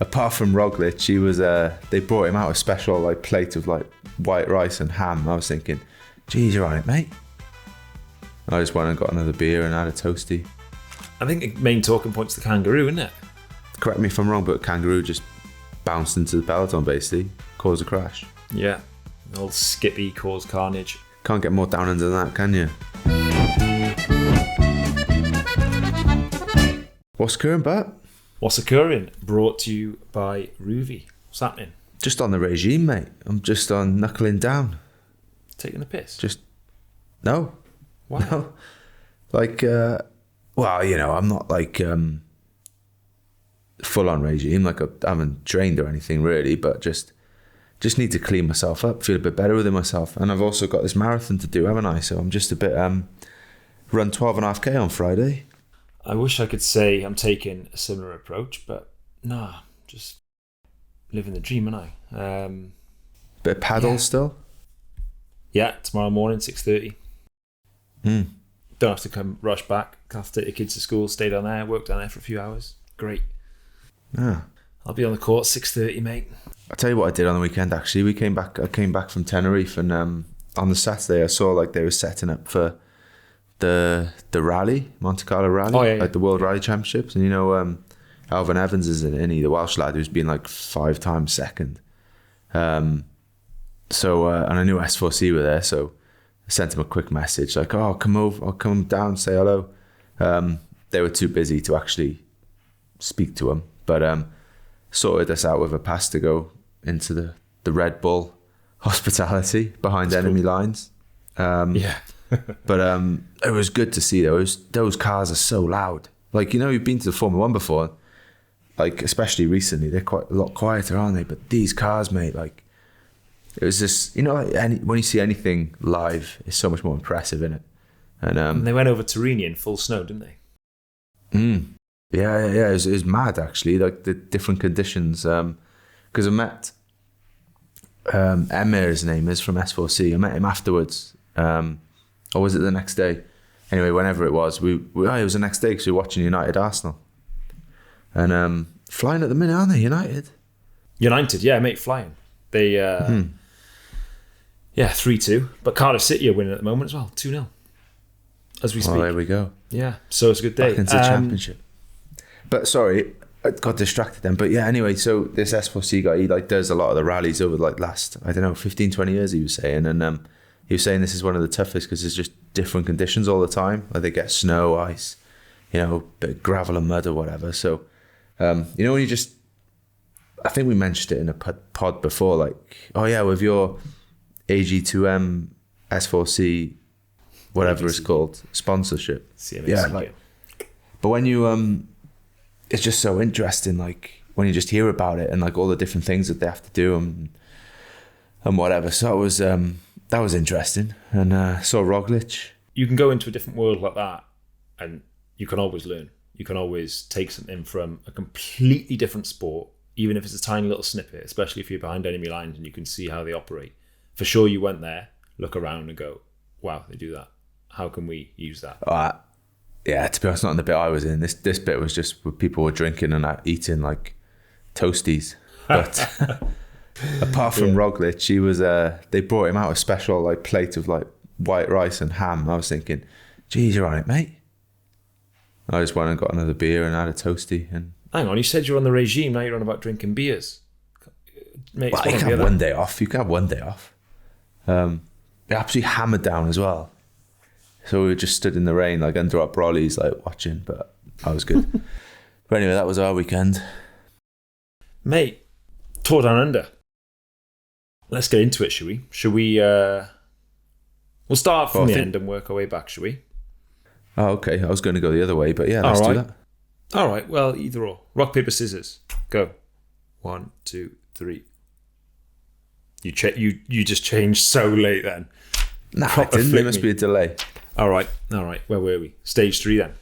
apart from Roglic, he was. They brought him out a special like plate of like white rice and ham. I was thinking, geez, you're on it, mate. I just went and got another beer and had a toasty. I think the main talking point's the Kangaroo, isn't it? Correct me if I'm wrong, but Kangaroo just bounced into the peloton basically, caused a crash. Yeah, the old Skippy caused carnage. Can't get more down under than that, can you? What's occurring, Bert? What's occurring? Brought to you by ROUVY. What's happening? Just on the regime, mate. I'm just on knuckling down. Taking the piss? No. Why? No. Like, well, you know, I'm not like full on regime. Like I haven't trained or anything really, but just need to clean myself up, feel a bit better within myself. And I've also got this marathon to do, haven't I? So I'm just a bit run 12.5k on Friday. I wish I could say I'm taking a similar approach, but nah, just living the dream, aren't I? Bit of paddle still? Yeah, tomorrow morning, 6:30. Don't have to come rush back. Have to take the kids to school, stay down there, work down there for a few hours. Great. Yeah. I'll be on the court 6:30, mate. I'll tell you what I did on the weekend actually. I came back from Tenerife and on the Saturday I saw like they were setting up for the rally, Monte Carlo rally, like the World Rally Championships. And you know, Alvin Evans is in it, the Welsh lad who's been like 5 times second. So and I knew S4C were there, so I sent him a quick message like, "Oh, come over, I'll come down, say hello." They were too busy to actually speak to him, but sorted us out with a pass to go into the Red Bull hospitality behind enemy lines. Yeah. But it was good to see those cars are so loud. Like, you know, you've been to the Formula One before, like especially recently, they're quite a lot quieter, aren't they? But these cars, mate, like it was just, you know, like when you see anything live, it's so much more impressive, isn't it? And they went over Turini in full snow, didn't they? Yeah. It was mad actually, like the different conditions. Because I met Emir, his name is, from S4C. I met him afterwards. Or was it the next day? Anyway, whenever it was, it was the next day because we were watching United Arsenal. And flying at the minute, aren't they, United? United, yeah, mate, flying. They, 3-2. But Cardiff City are winning at the moment as well, 2-0. As we speak. Oh, there we go. Yeah, so it's a good day. Back into the championship. But sorry, I got distracted then. But yeah, anyway, so this S4C guy, he like does a lot of the rallies over like last, 15, 20 years, he was saying. And he was saying this is one of the toughest because there's just different conditions all the time. Like they get snow, ice, you know, bit of gravel and mud or whatever. So, you know, when you just, I think we mentioned it in a pod before, like, oh yeah, with your AG2M S4C, whatever it's called, sponsorship. Yeah, like, but when you, it's just so interesting, like when you just hear about it and like all the different things that they have to do and whatever. So that was interesting. And saw Roglic. You can go into a different world like that and you can always learn. You can always take something from a completely different sport, even if it's a tiny little snippet, especially if you're behind enemy lines and you can see how they operate. For sure you went there, look around and go, wow, they do that. How can we use that? Yeah, to be honest, not in the bit I was in. This bit was just where people were drinking and eating like toasties. But apart from Roglic, he was. They brought him out a special like plate of like white rice and ham. I was thinking, geez, you're on it, mate. I just went and got another beer and had a toasty. And hang on, you said you're on the regime. Now you're on about drinking beers. Mate, well, you can have one day off. You can have one day off. They absolutely hammered down as well. So we just stood in the rain, like under our brollies, like watching, but that was good. But anyway, that was our weekend. Mate, Tour Down Under. Let's get into it, shall we? We'll start from the end and work our way back, shall we? Oh, okay. I was going to go the other way, but yeah, let's do that. All right, well, either or. Rock, paper, scissors. Go. 1, 2, 3. You just changed so late then. Nah, I didn't. There must be a delay. All right. Where were we? Stage 3 then.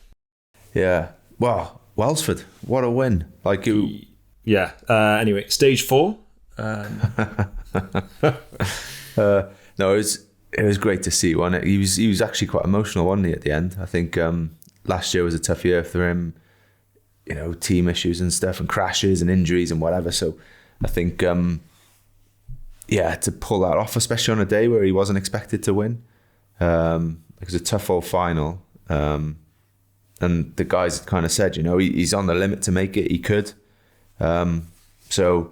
Yeah. Well, Welsford, what a win! Like you. Yeah. Anyway, stage 4. No, it was great to see. He was actually quite emotional, wasn't he? At the end, I think last year was a tough year for him. team issues and stuff and crashes and injuries and whatever. So I think, to pull that off, especially on a day where he wasn't expected to win, it was a tough old final. And the guys kind of said, he's on the limit to make it. He could. So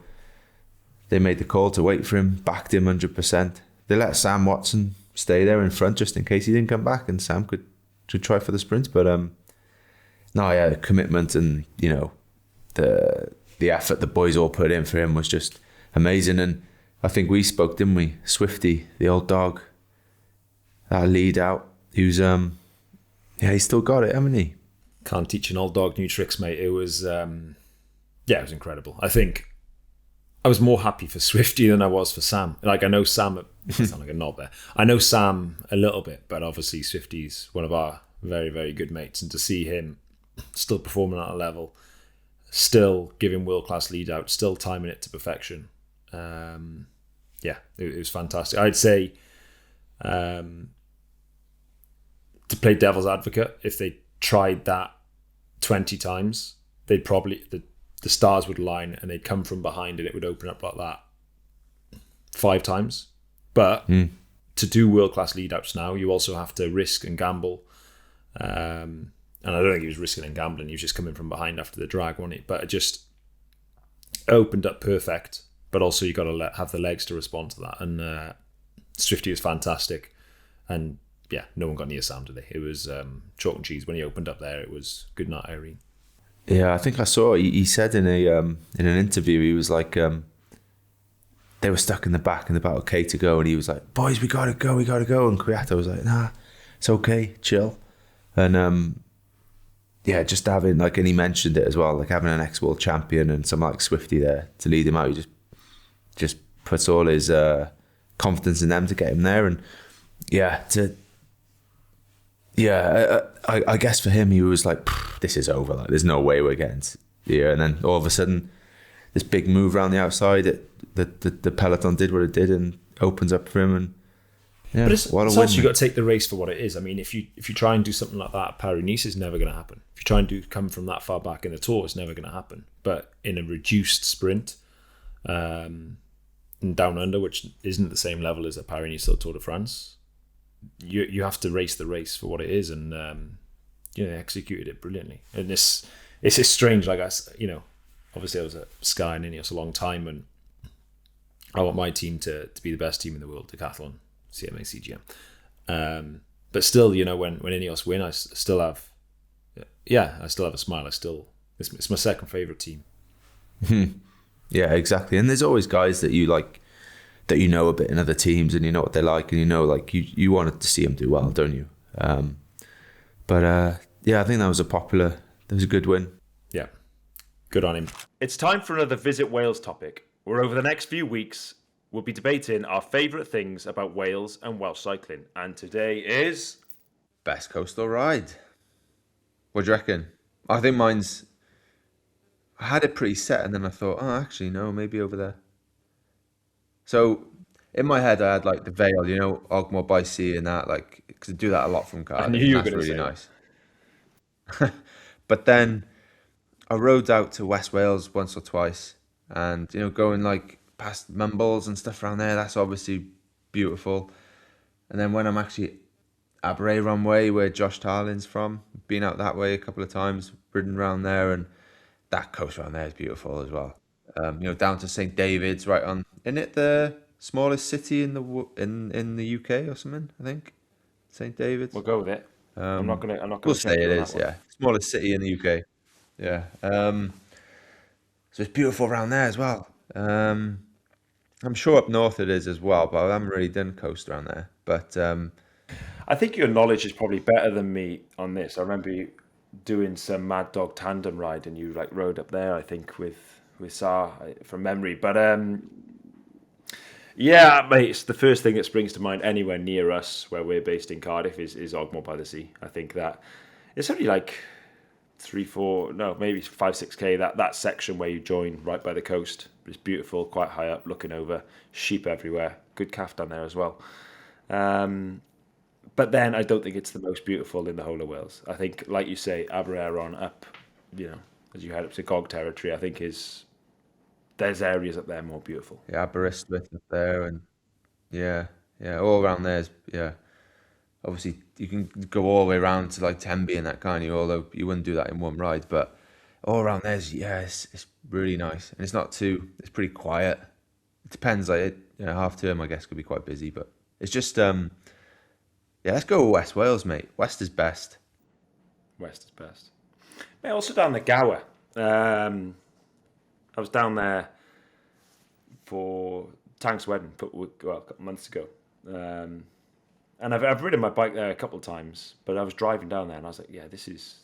they made the call to wait for him, backed him 100%. They let Sam Watson stay there in front just in case he didn't come back and Sam could try for the sprint. But the commitment and the effort the boys all put in for him was just amazing. And I think we spoke, didn't we? Swifty, the old dog, that lead out. He was he's still got it, hasn't he? Can't teach an old dog new tricks, mate. It was it was incredible. I think I was more happy for Swifty than I was for Sam. Like, I know Sam, I sound like a knob there. I know Sam a little bit, but obviously Swifty's one of our very, very good mates. And to see him still performing at a level, still giving world-class lead out, still timing it to perfection. It was fantastic. I'd say to play devil's advocate, if they tried that 20 times, they'd probably... the stars would align and they'd come from behind and it would open up like that 5 times. But to do world-class lead-outs now, you also have to risk and gamble. And I don't think he was risking and gambling. He was just coming from behind after the drag, wasn't he? But it just opened up perfect. But also you got to have the legs to respond to that. And Swifty was fantastic. And yeah, no one got near Sam today. It was chalk and cheese. When he opened up there, it was good night, Irene. Yeah, I think I saw. He said in an interview, he was like, they were stuck in the back and about okay to go, and he was like, "Boys, we gotta go. And Kwiato was like, "Nah, it's okay, chill." And just having and he mentioned it as well, like having an ex-world champion and someone like Swifty there to lead him out, he just puts all his confidence in them to get him there, and I guess for him, he was like, this is over. Like, there's no way we're getting here. And then all of a sudden, this big move around the outside, the peloton did what it did and opens up for him. And but it's also you got to take the race for what it is. I mean, if you try and do something like that, Paris-Nice is never going to happen. If you try and come from that far back in the Tour, it's never going to happen. But in a reduced sprint, in Down Under, which isn't the same level as a Paris-Nice or Tour de France, you have to race the race for what it is, and executed it brilliantly. And it's just strange. Like, obviously I was at Sky and Ineos a long time, and I want my team to be the best team in the world, Decathlon, CMA, CGM. But still, when Ineos win, I still have a smile. It's my second favorite team. Yeah, exactly. And there's always guys that you like, that a bit in other teams, and you know what they're like, and you wanted to see them do well, don't you? I think that was a good win. Yeah, good on him. It's time for another Visit Wales topic, where over the next few weeks we'll be debating our favourite things about Wales and Welsh cycling. And today is best coastal ride. What do you reckon? I think I had it pretty set, and then I thought, oh, actually no, maybe over there. So in my head, I had like the Vale, Ogmore by Sea and that, because I do that a lot from Cardiff. I knew you were going to say really nice. But then I rode out to West Wales once or twice, and going past Mumbles and stuff around there. That's obviously beautiful. And then when I'm actually Aberray Runway, where Josh Tarlin's from, been out that way a couple of times, ridden around there, and that coast around there is beautiful as well. Down to St David's, right on. Isn't it the smallest city in the UK or something? I think St David's. We'll go with it. I'm not gonna. We'll say it is. Yeah, smallest city in the UK. Yeah. So it's beautiful around there as well. I'm sure up north it is as well, but I haven't really done coast around there. But I think your knowledge is probably better than me on this. I remember you doing some Mad Dog tandem ride, and you rode up there, I think, with Sar from memory. But yeah, mate, it's the first thing that springs to mind anywhere near us, where we're based in Cardiff, is Ogmore by the Sea. I think that it's only like 5-6k, that section where you join right by the coast. It's beautiful, quite high up, looking over, sheep everywhere, good calf down there as well. But then I don't think it's the most beautiful in the whole of Wales. I think, like you say, Abereiron up, as you head up to Gog territory, I think there's areas up there more beautiful. Yeah, Aberystwyth up there, and yeah, all around there's yeah. Obviously, you can go all the way around to like Tenby and that, can't you? Although you wouldn't do that in one ride, but all around there's it's really nice, and it's not too. It's pretty quiet. It depends. Like half term, I guess, could be quite busy, but it's just yeah. Let's go West Wales, mate. West is best. West is best. Mate, also down the Gower. I was down there for Tank's wedding a couple of months ago. And I've ridden my bike there a couple of times, but I was driving down there and I was like, yeah, this is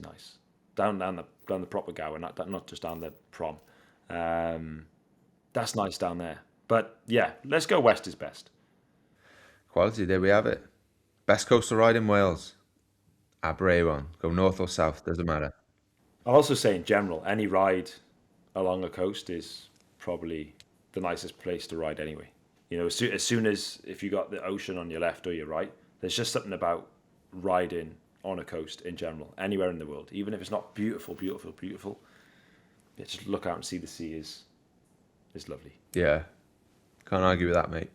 nice. Down the proper Gower, not just down the prom. That's nice down there. But yeah, let's go West is best. Quality, there we have it. Best coastal ride in Wales. Aberavon. Go north or south, doesn't matter. I'll also say in general, any ride along a coast is probably the nicest place to ride anyway. You know, as soon as if you got the ocean on your left or your right, there's just something about riding on a coast in general, anywhere in the world, even if it's not beautiful. Yeah, just look out and see the sea is lovely. Yeah, can't argue with that, mate.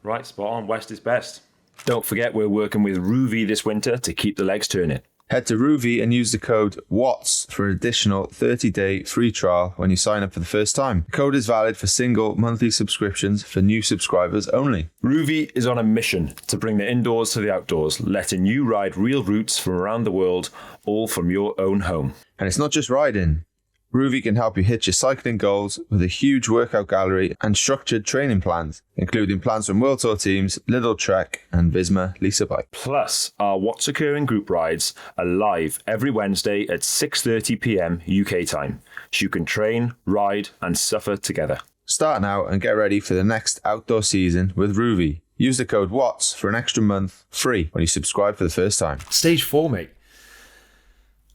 Right, spot on. West is best. Don't forget we're working with ROUVY this winter to keep the legs turning. Head to ROUVY and use the code WATTS for an additional 30-day free trial when you sign up for the first time. The code is valid for single monthly subscriptions for new subscribers only. ROUVY is on a mission to bring the indoors to the outdoors, letting you ride real routes from around the world, all from your own home. And it's not just riding. ROUVY can help you hit your cycling goals with a huge workout gallery and structured training plans, including plans from World Tour teams Lidl Trek and Visma Lisa Bike. Plus, our What's Occurring group rides are live every Wednesday at 6:30 p.m. UK time, so you can train, ride and suffer together. Start now and get ready for the next outdoor season with ROUVY. Use the code WATTS for an extra month free when you subscribe for the first time. Stage 4, mate.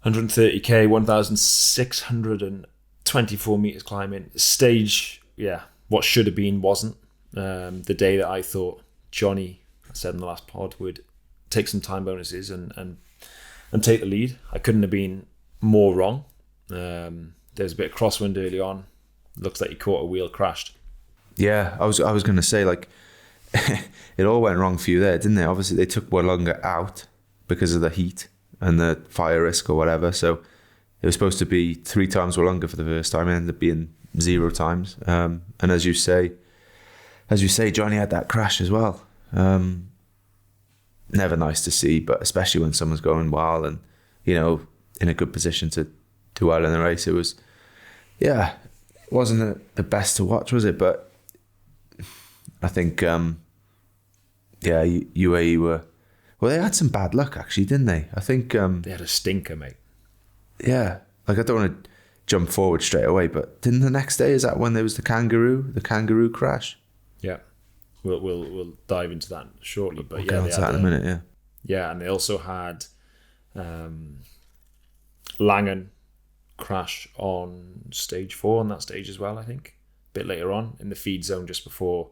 130k, 1,624 meters climbing. Stage, yeah, what should have been wasn't. The day that I thought Johnny, I said in the last pod, would take some time bonuses and take the lead. I couldn't have been more wrong. There's a bit of crosswind early on. Looks like he caught a wheel, crashed. Yeah, I was going to say, like, it all went wrong for you there, didn't it? Obviously, they took one longer out because of the heat and the fire risk or whatever. So it was supposed to be 3 times or longer for the first time. It ended up being 0 times. And as you say, Johnny had that crash as well. Never nice to see, but especially when someone's going well and, you know, in a good position to do well in the race. It was, yeah, it wasn't the best to watch, was it? But I think, UAE were... Well, they had some bad luck, actually, didn't they? I think... they had a stinker, mate. Yeah. Like, I don't want to jump forward straight away, but didn't the next day, is that when there was the Kangaroo crash? Yeah. We'll dive into that shortly. But we'll get onto that in a minute, yeah. Yeah, and they also had Langen crash on stage 4 on that stage as well, I think. A bit later on in the feed zone just before...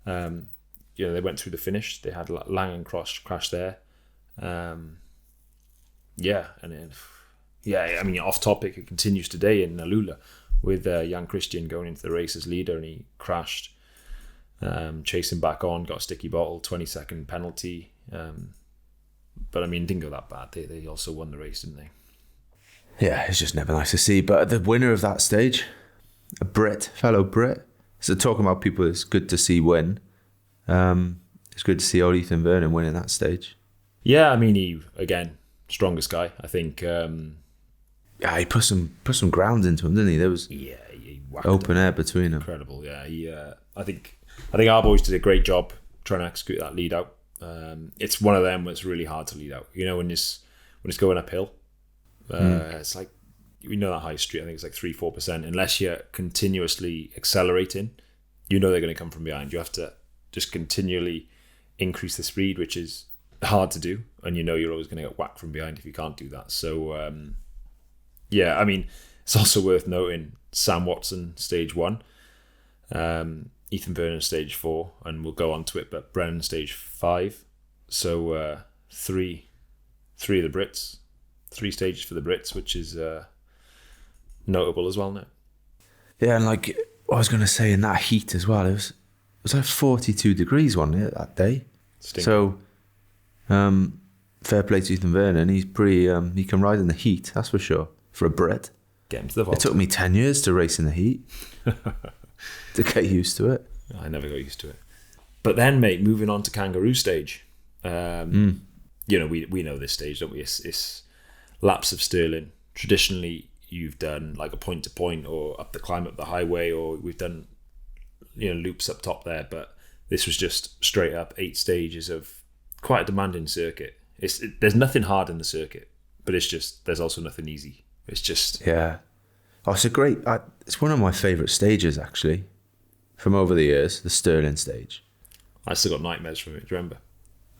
they went through the finish. They had Langen crash there. I mean, off topic, it continues today in Alula with Jan Christian going into the race as leader, and he crashed, chasing back on, got a sticky bottle, 20-second penalty. But I mean, it didn't go that bad. They also won the race, didn't they? Yeah, it's just never nice to see. But the winner of that stage, a fellow Brit. So talking about people it's good to see win. It's good to see old Ethan Vernon winning that stage. Yeah, I mean, he, again, strongest guy. I think... he put some ground into him, didn't he? There was he open air between them. Incredible, yeah. I think our boys did a great job trying to execute that lead out. It's one of them where it's really hard to lead out. You know, when it's going uphill, it's like, you know, that high street, I think it's like 3-4%. Unless you're continuously accelerating, you know they're going to come from behind. You have to just continually increase the speed, which is hard to do, and you know you're always going to get whacked from behind if you can't do that. So I mean, it's also worth noting Sam Watson stage 1, Ethan Vernon stage 4, and we'll go on to it, but Brennan stage 5. So three of the Brits 3 stages for the Brits, which is notable as well now. Yeah, and like I was going to say, in that heat as well, it was like 42 degrees, wasn't it, that day? Stinking. So, fair play to Ethan Vernon. He's pretty. He can ride in the heat, that's for sure. For a Brit, Get him to the vault. it took me 10 years to race in the heat to get used to it. I never got used to it. But then, mate, moving on to Kangaroo stage. You know, we know this stage, don't we? It's laps of Stirling. Traditionally, you've done like a point to point or up the climb up the highway, or we've done, you know, loops up top there. But this was just straight up 8 stages of quite a demanding circuit. There's nothing hard in the circuit, but there's also nothing easy. It's just Yeah. Oh, it's one of my favourite stages, actually, from over the years, the Stirling stage. I still got nightmares from it. Do you remember?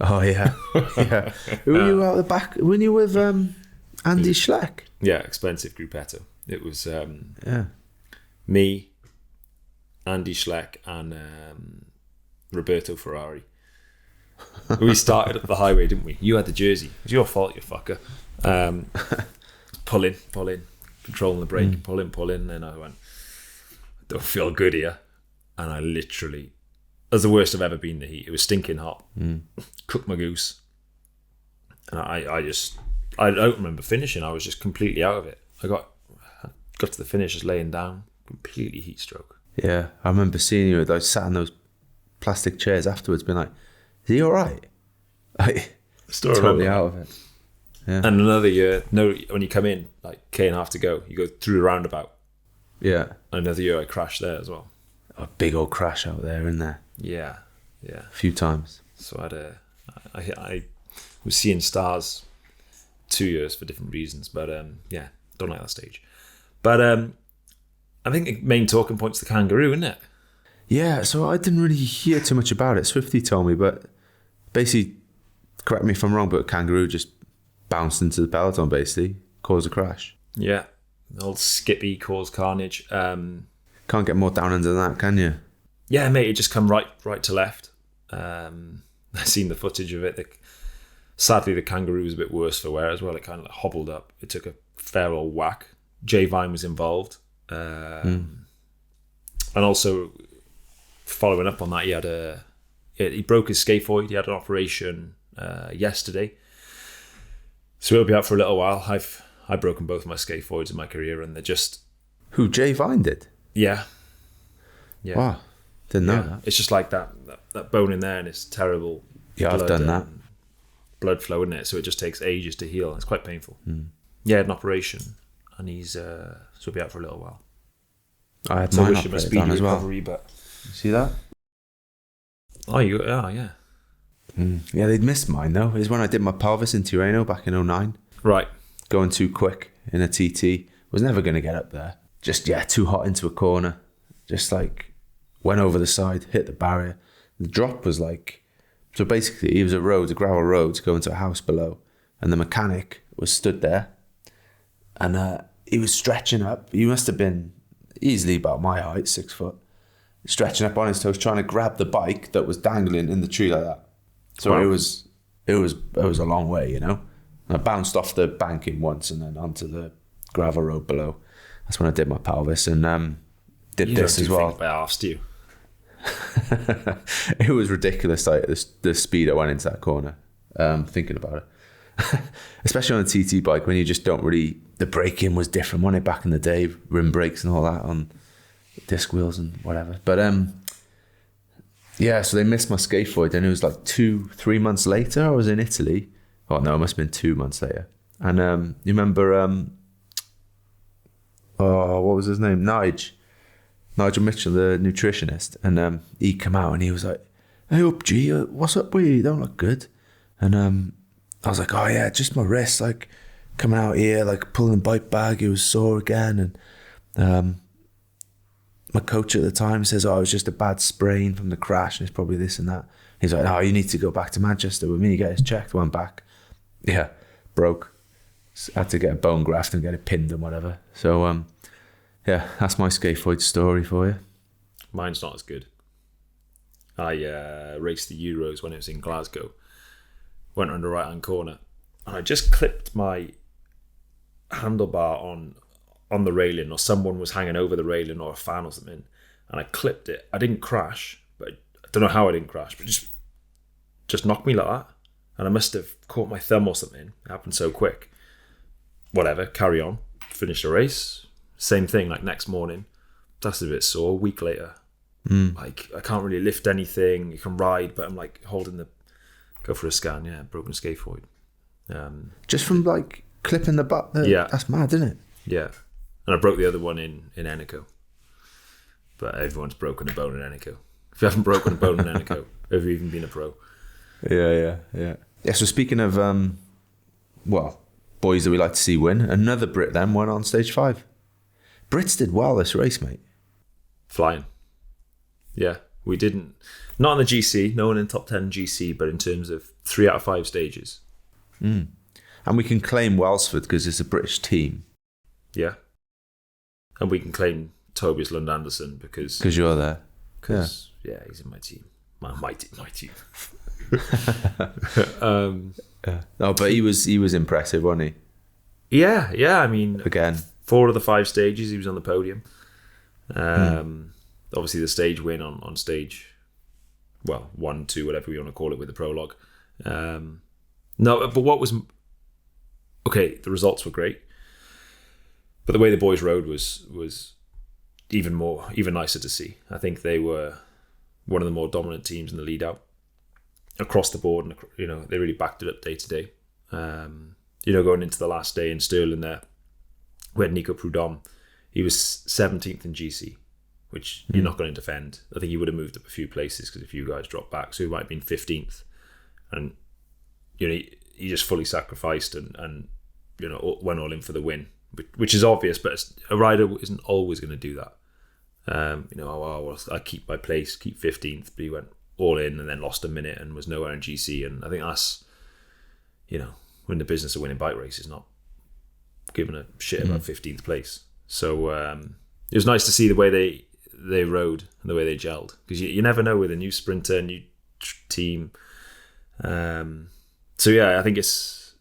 Oh, yeah. Yeah. Who were you out the back? Weren't you with Andy Schleck? Yeah, expensive gruppetto. It was Yeah. me, Andy Schleck, and Roberto Ferrari. We started up the highway, didn't we? You had the jersey. It was your fault, you fucker. Pull in, controlling the brake, pull in. Then I went, I don't feel good here. And I literally, it was the worst I've ever been in the heat. It was stinking hot. Cooked my goose. And I don't remember finishing. I was just completely out of it. I got to the finish just laying down, completely heat stroke. Yeah. I remember seeing you, I sat in those plastic chairs afterwards, being like, is he all right? Like, Still totally remember. out of it. Yeah. And another year, when you come in, like K.5 to go, you go through the roundabout. Yeah. Another year I crashed there as well. A big old crash out there, isn't there? Yeah. A few times. So I was seeing stars 2 years for different reasons, but yeah, don't like that stage. But I think the main talking point's the Kangaroo, isn't it? Yeah, so I didn't really hear too much about it. Swifty told me, but basically, correct me if I'm wrong, but Kangaroo just bounced into the peloton, basically, caused a crash. Yeah, the old Skippy caused carnage. Can't get more down under than that, can you? Yeah, mate, it just come right to left. I've seen the footage of it. Sadly, the Kangaroo was a bit worse for wear as well. It kind of like hobbled up. It took a fair old whack. Jay Vine was involved. And also, following up on that, he broke his scaphoid. He had an operation yesterday. So he'll be out for a little while. I've broken both my scaphoids in my career, and they're just... Who, Jay Vine did? Yeah. Wow, didn't know that. It's just like that bone in there, and it's terrible. Yeah, I've done that. Blood flow in it, so it just takes ages to heal. It's quite painful. Yeah, had an operation, and so he'll be out for a little while. I had So I mine wish him a operated speedy on as well. recovery, but... You see that? Yeah. Yeah, they'd missed mine, though. It was when I did my pelvis in Tirreno back in 2009. Right. Going too quick in a TT. Was never going to get up there. Just, too hot into a corner. Just like, went over the side, hit the barrier. The drop was like... So basically, it was a gravel road to go into a house below. And the mechanic was stood there. And he was stretching up. He must have been easily about my height, 6 foot. Stretching up on his toes, trying to grab the bike that was dangling in the tree like that. So Wow. it was a long way, you know. And I bounced off the banking once and then onto the gravel road below. That's when I did my pelvis and did this as well. I asked you. It was ridiculous, like the speed I went into that corner. Thinking about it, especially on a TT bike when you just don't really. The braking was different, wasn't it, back in the day? Rim brakes and all that on disc wheels and whatever. But yeah, so they missed my scaphoid, and it was like 2-3 months later. I was in Italy. Oh no, it must have been 2 months later. And you remember? What was his name? Nigel Mitchell, the nutritionist, and he come out and he was like, "Hey up, G, what's up with you? You don't look good." And I was like, "Oh yeah, just my wrist, like coming out here, like pulling the bike bag, it was sore again." And my coach at the time says, "Oh, it was just a bad sprain from the crash, and it's probably this and that." He's like, "Oh, you need to go back to Manchester with me, get it checked." Went back, yeah, broke. Had to get a bone graft and get it pinned and whatever. So yeah, that's my scaphoid story for you. Mine's not as good. I raced the Euros when it was in Glasgow. Went around the right-hand corner. And I just clipped my handlebar on the railing, or someone was hanging over the railing, or a fan or something, and I clipped it. I didn't crash, but I don't know how I didn't crash, but just knocked me like that. And I must have caught my thumb or something. It happened so quick. Whatever, carry on. Finish the race. Same thing, like next morning. That's a bit sore. A week later. Like, I can't really lift anything. You can ride, but I'm like go for a scan. Yeah, broken scaphoid. Just from like clipping the butt. Yeah. That's mad, isn't it? Yeah. And I broke the other one in Eneco. But everyone's broken a bone in Eneco. If you haven't broken a bone in Eneco, have you even been a pro? Yeah. Yeah, so speaking of, boys that we like to see win, another Brit then won on stage 5. Brits did well this race, mate. Flying. Yeah, we didn't. Not in the GC, no one in top 10 GC, but in terms of 3 out of 5 stages. And we can claim Welsford because it's a British team. Yeah. And we can claim Tobias Lund Anderson because you're there. Yeah, he's in my team. My team. No, but he was impressive, wasn't he? Yeah. I mean, again, 4 of the 5 stages he was on the podium. Obviously, the stage win on stage, 1, 2, whatever we want to call it, with the prologue. No, but what was okay? The results were great, but the way the boys rode was even nicer to see. I think they were one of the more dominant teams in the lead out across the board, and they really backed it up day to day. Going into the last day in Stirling there, we had Nico Prudhomme. He was 17th in GC, which you're not going to defend. I think he would have moved up a few places because a few guys dropped back, so he might have been 15th. And he just fully sacrificed and went all in for the win, which is obvious, but a rider isn't always going to do that. I keep my place, keep 15th, but he went all in and then lost a minute and was nowhere in GC. And I think that's, when the business of winning bike races, not giving a shit about 15th place. So it was nice to see the way they rode and the way they gelled, because you never know with a new sprinter, new team. So yeah, I think it's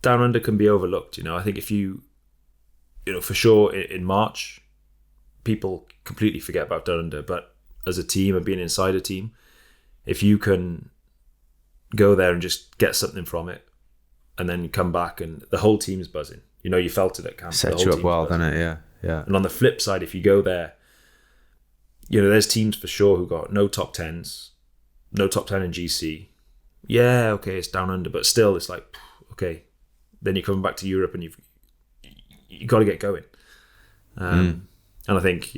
Down Under can be overlooked. I think if you for sure in March, people completely forget about Down Under, but as a team and being inside a team, if you can go there and just get something from it and then come back and the whole team's buzzing. You felt it at camp. Sets you up well, doesn't it? Yeah. And on the flip side, if you go there, there's teams for sure who got no top 10s, no top 10 in GC. Yeah, okay, it's Down Under, but still it's like, okay, then you're coming back to Europe and you got to get going. And I think,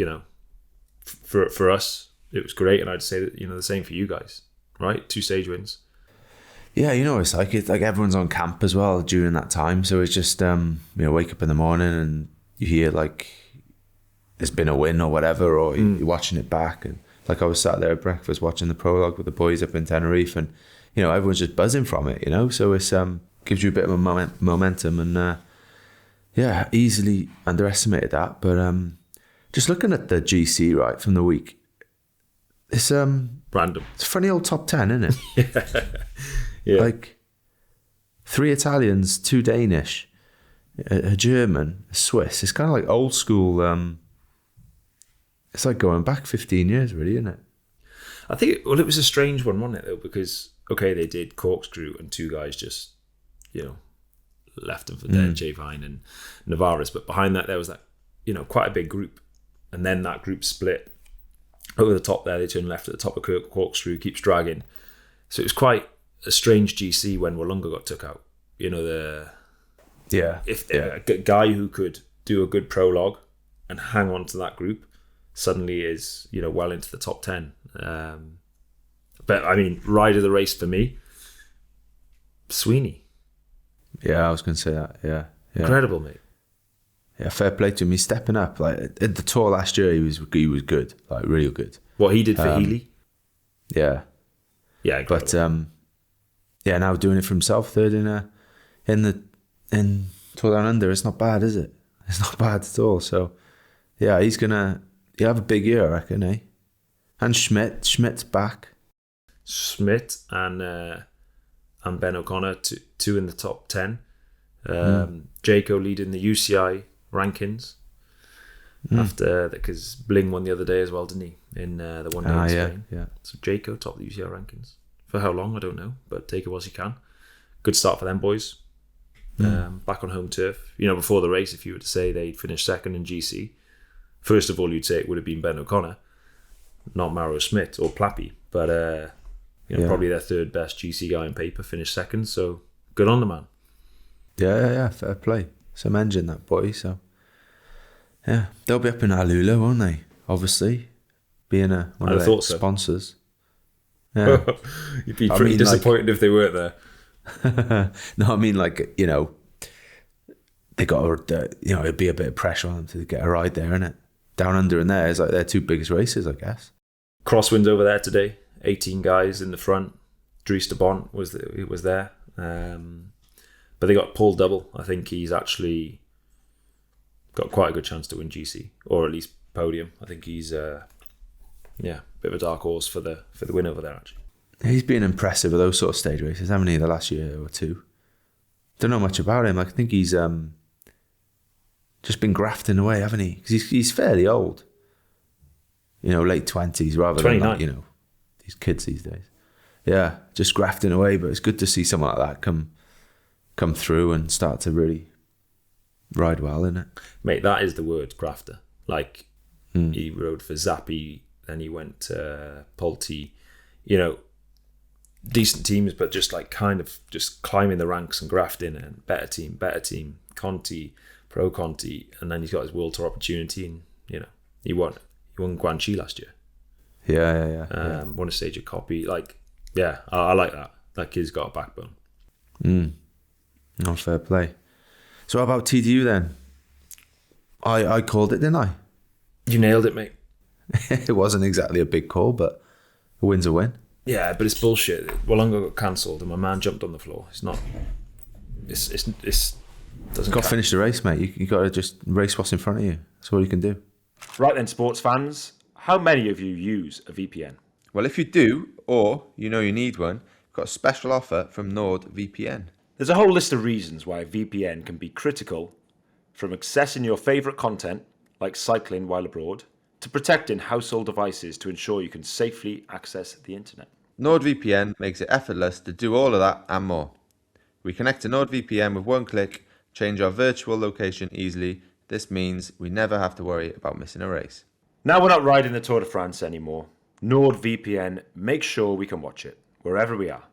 for us, it was great. And I'd say that, the same for you guys, right? 2 stage wins. Yeah, it's like everyone's on camp as well during that time. So it's just, wake up in the morning and you hear like there's been a win or whatever, or you're watching it back. And like I was sat there at breakfast watching the prologue with the boys up in Tenerife, and, everyone's just buzzing from it, So it's gives you a bit of a momentum, and easily underestimated that. But just looking at the GC, right, from the week, it's random. It's a funny old top 10, isn't it? Yeah. Like 3 Italians, 2 Danish, a German, a Swiss. It's kind of like old school. It's like going back 15 years, really, isn't it? I think it was a strange one, wasn't it, though? Because they did Corkscrew and 2 guys just left them for dead, Jay Vine and Navarez, but behind that there was that quite a big group, and then that group split over the top there. They turn left at the top of Corkscrew, keeps dragging. So it was quite a strange GC when Wollonga got took out. A guy who could do a good prologue and hang on to that group suddenly is well into the top 10. But I mean, ride of the race for me, Sweeney. Yeah, I was going to say that. Yeah. Incredible, mate. Yeah, fair play to him. He's stepping up. Like at the tour last year, he was good, like real good. What he did for Healy. Yeah. Incredible. But now doing it for himself, third in Tour Down Under. It's not bad, is it? It's not bad at all. So yeah, he'll have a big year, I reckon, eh? And Schmidt's back. Schmidt and Ben O'Connor, two in the top 10. Jaco leading the UCI rankings after because Bling won the other day as well, didn't he? In the one day in Spain. Yeah. So Jaco top of the UCI rankings for how long I don't know, but take it whilst you can. Good start for them boys. Back on home turf. Before the race, if you were to say they'd finished second in GC, first of all you'd say it would have been Ben O'Connor, not Mauro Smith or Plappy, but probably their third best GC guy on paper finished second. So good on the man. Yeah, fair play. Some engine, that boy. So, yeah, they'll be up in Alula, won't they? Obviously, being one of their sponsors. Yeah. You'd be pretty disappointed if they weren't there. No, I mean, they got, it'd be a bit of pressure on them to get a ride there, innit? Down under and there is like their two biggest races, I guess. Crosswinds over there today. 18 guys in the front. Dries de Bont was there. But they got Paul Double. I think he's actually got quite a good chance to win GC, or at least podium. I think he's bit of a dark horse for the win over there, actually. He's been impressive with those sort of stage races, haven't he, the last year or two? Don't know much about him. I think he's just been grafting away, haven't he? Because he's fairly old. Late 20s rather 29. than these kids these days. Yeah, just grafting away, but it's good to see someone like that come through and start to really ride well, isn't it? Mate, that is the word, grafter. He rode for Zappi, then he went to Pulte, decent teams, but just kind of just climbing the ranks and grafting, and better team, Conti, Pro Conti, and then he's got his World Tour opportunity, and he won Guangxi last year. Yeah. Won a stage of copy. I like that. That kid's got a backbone. No, fair play. So how about TDU then? I called it, didn't I? You nailed it, mate. It wasn't exactly a big call, but a win's a win. Yeah, but it's bullshit. Wollonga got cancelled and my man jumped on the floor. It's not. It's doesn't. Got to finish the race, mate. You got to just race what's in front of you. That's all you can do. Right then, sports fans. How many of you use a VPN? Well, if you do, or you need one, we've got a special offer from NordVPN. There's a whole list of reasons why a VPN can be critical, from accessing your favourite content, like cycling while abroad, to protecting household devices to ensure you can safely access the internet. NordVPN makes it effortless to do all of that and more. We connect to NordVPN with one click, change our virtual location easily. This means we never have to worry about missing a race. Now we're not riding the Tour de France anymore. NordVPN makes sure we can watch it, wherever we are.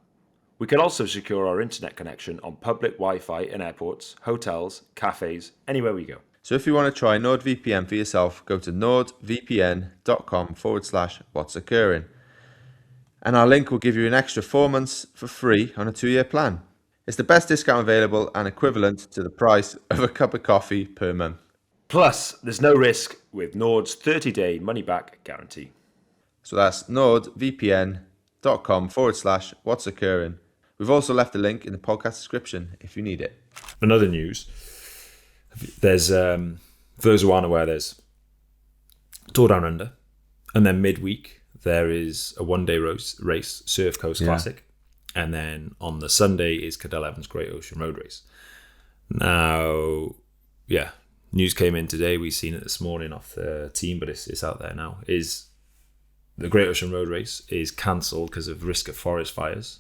We can also secure our internet connection on public Wi-Fi in airports, hotels, cafes, anywhere we go. So if you want to try NordVPN for yourself, go to nordvpn.com/what's occurring. And our link will give you an extra 4 months for free on a 2-year plan. It's the best discount available and equivalent to the price of a cup of coffee per month. Plus, there's no risk with Nord's 30-day money-back guarantee. So that's nordvpn.com/what's occurring. We've also left a link in the podcast description if you need it. Another news. There's, for those who aren't aware, there's Tour Down Under. And then midweek, there is a one-day race, Surf Coast Classic. And then on the Sunday is Cadel Evans Great Ocean Road Race. Now, news came in today. We've seen it this morning off the team, but it's out there now. Is the Great Ocean Road Race is cancelled because of risk of forest fires.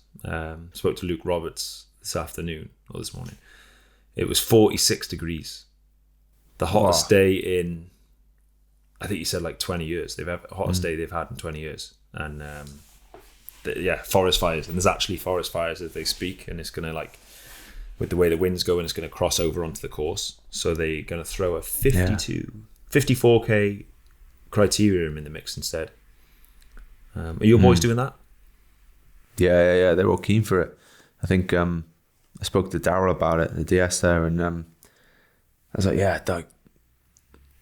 Spoke to Luke Roberts this morning. It was 46 degrees. The hottest day in, I think you said 20 years. Hottest day they've had in 20 years. And forest fires. And there's actually forest fires as they speak. And it's going to with the way the wind's going, it's going to cross over onto the course. So they're going to throw a 54k criterium in the mix instead. Are your boys doing that? Yeah. They're all keen for it. I think I spoke to Daryl about it, the DS there, and I was like,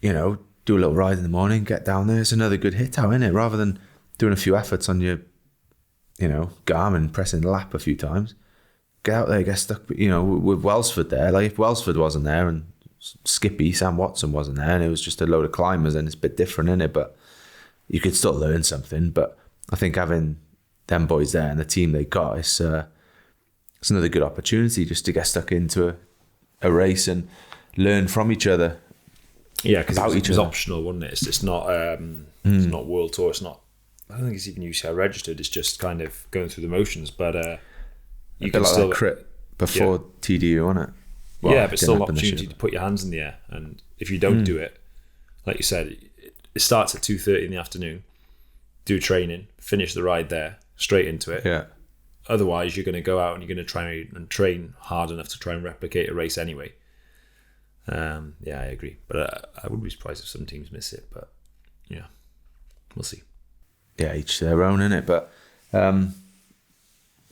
do a little ride in the morning, get down there. It's another good hit out, isn't it? Rather than doing a few efforts on your, Garmin, pressing the lap a few times. Get out there, get stuck, with Welsford there. If Welsford wasn't there and Skippy, Sam Watson wasn't there, and it was just a load of climbers, and it's a bit different, isn't it? But you could still learn something. But I think having them boys there and the team they got, it's another good opportunity just to get stuck into a race and learn from each other. Yeah, because About it each was other. optional, wasn't it? It's not it's not World Tour. It's not. I don't think it's even UCI registered. It's just kind of going through the motions. But you A bit can like still that crit before TDU, wasn't it? Well, yeah, it but didn't still an happen this opportunity year, to put your hands in the air. And if you don't do it, like you said, it starts at 2:30 in the afternoon. Do training, finish the ride there, straight into it. but- Yeah. Otherwise, you're going to go out and you're going to try and train hard enough to try and replicate a race anyway. Yeah, I agree. But I wouldn't be surprised if some teams miss it. But yeah, we'll see. Yeah, each their own, innit? But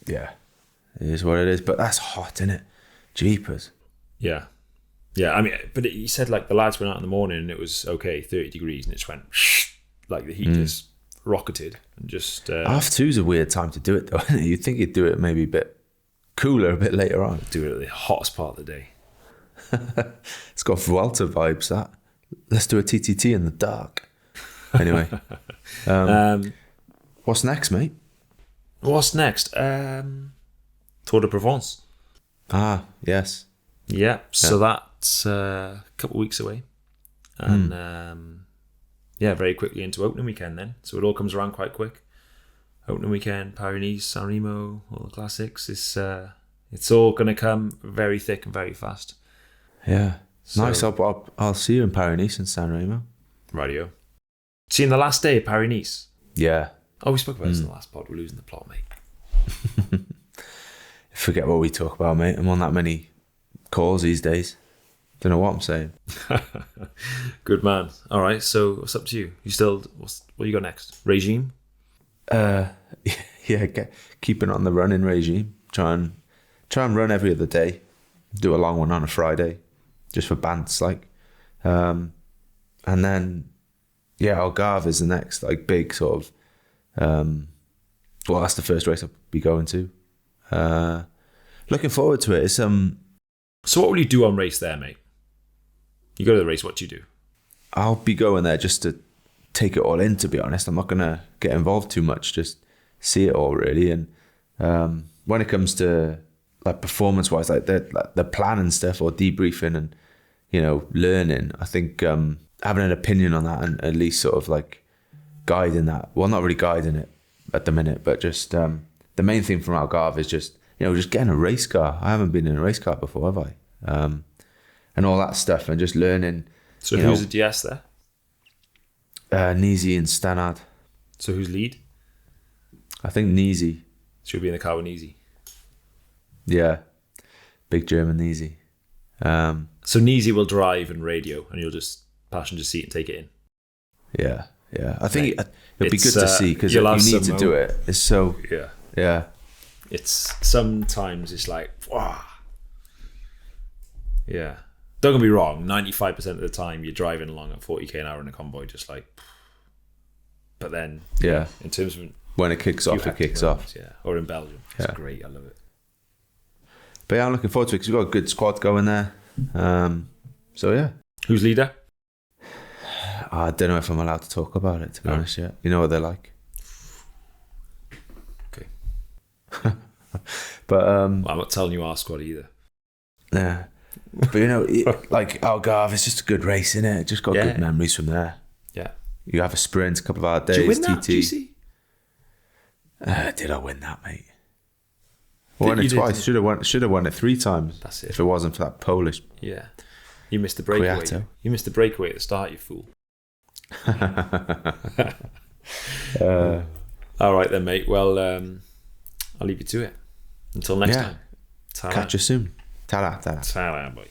yeah, it is what it is. But that's hot, innit? Jeepers. Yeah. Yeah, I mean, but he said like the lads went out in the morning and it was okay, 30 degrees, and it just went like the heat just rocketed and just. Half two's a weird time to do it, though, isn't it? You'd think you'd do it maybe a bit cooler a bit later on. do it at the hottest part of the day. It's got Vuelta vibes, that. Let's do a TTT in the dark. Anyway, what's next, mate? What's next? Tour de Provence. Ah, yes. Yeah, so that's a couple of weeks away. And yeah, very quickly into opening weekend then. So it all comes around quite quick. Opening weekend, Paris-Nice, San Remo, all the classics. It's all going to come very thick and very fast. Yeah. So- Nice. I'll see you in Paris-Nice and San Remo. Radio. Seeing the last day of Paris-Nice. Yeah. Oh, we spoke about this in the last pod. We're losing the plot, mate. Forget what we talk about, mate. I'm on that many calls these days. Don't know what I'm saying. Good man. All right, so what's up to you? What you got next? Regime? Yeah, keeping on the running regime. Try and run every other day. Do a long one on a Friday, just for bants, like. And then, yeah, Algarve is the next like big sort of. Well, that's the first race I'll be going to. Looking forward to it. It's So what will you do on race there, mate? You go to the race, what do you do? I'll be going there just to take it all in, to be honest. I'm not going to get involved too much, just see it all, really. And when it comes to like performance-wise, like the plan and stuff, or debriefing and, you know, learning, I think having an opinion on that and at least sort of like guiding that. Well, not really guiding it at the minute, but just the main thing from Algarve is just, you know, just getting a race car. I haven't been in a race car before, have I? And all that stuff, and just learning. So you who's know, the DS there? Nisi and Stannard. So who's lead? I think Nisi. Should be in the car with Easy. Yeah. Big German Nisi. So Neasy will drive and radio, and you'll just passenger seat and take it in. Yeah. I think it'd be It's, good to see, because you you'll have need to some do it. It's so, Yeah. yeah. It's sometimes it's like, wow. Yeah. Don't get me wrong, 95% of the time you're driving along at 40k an hour in a convoy, just like. But then, Yeah. in terms of When it kicks few off, it hectic kicks moments, off. yeah. Or in Belgium, it's Yeah. great. I love it. But yeah, I'm looking forward to it because we've got a good squad going there. So yeah. Who's leader? I don't know if I'm allowed to talk about it, to be No. honest, yet. You know what they're like. Okay. But Well, I'm not telling you our squad either. yeah. But you know, like Algarve, it's just a good race, innit? Just got Yeah. good memories from there. Yeah. You have a sprint, a couple of hard days, Did you win that, TT. GC? Did I win that, mate? Won You it did, twice. Should have won it 3 times. That's it. If it wasn't for that Polish. Yeah. You missed the breakaway. Kwiato. You missed the breakaway at the start, you fool. All right then, mate. Well, I'll leave you to it. Until next Yeah. time. Ta-ra. Catch you soon. Ta-da, ta-da. Ta-ra, boy.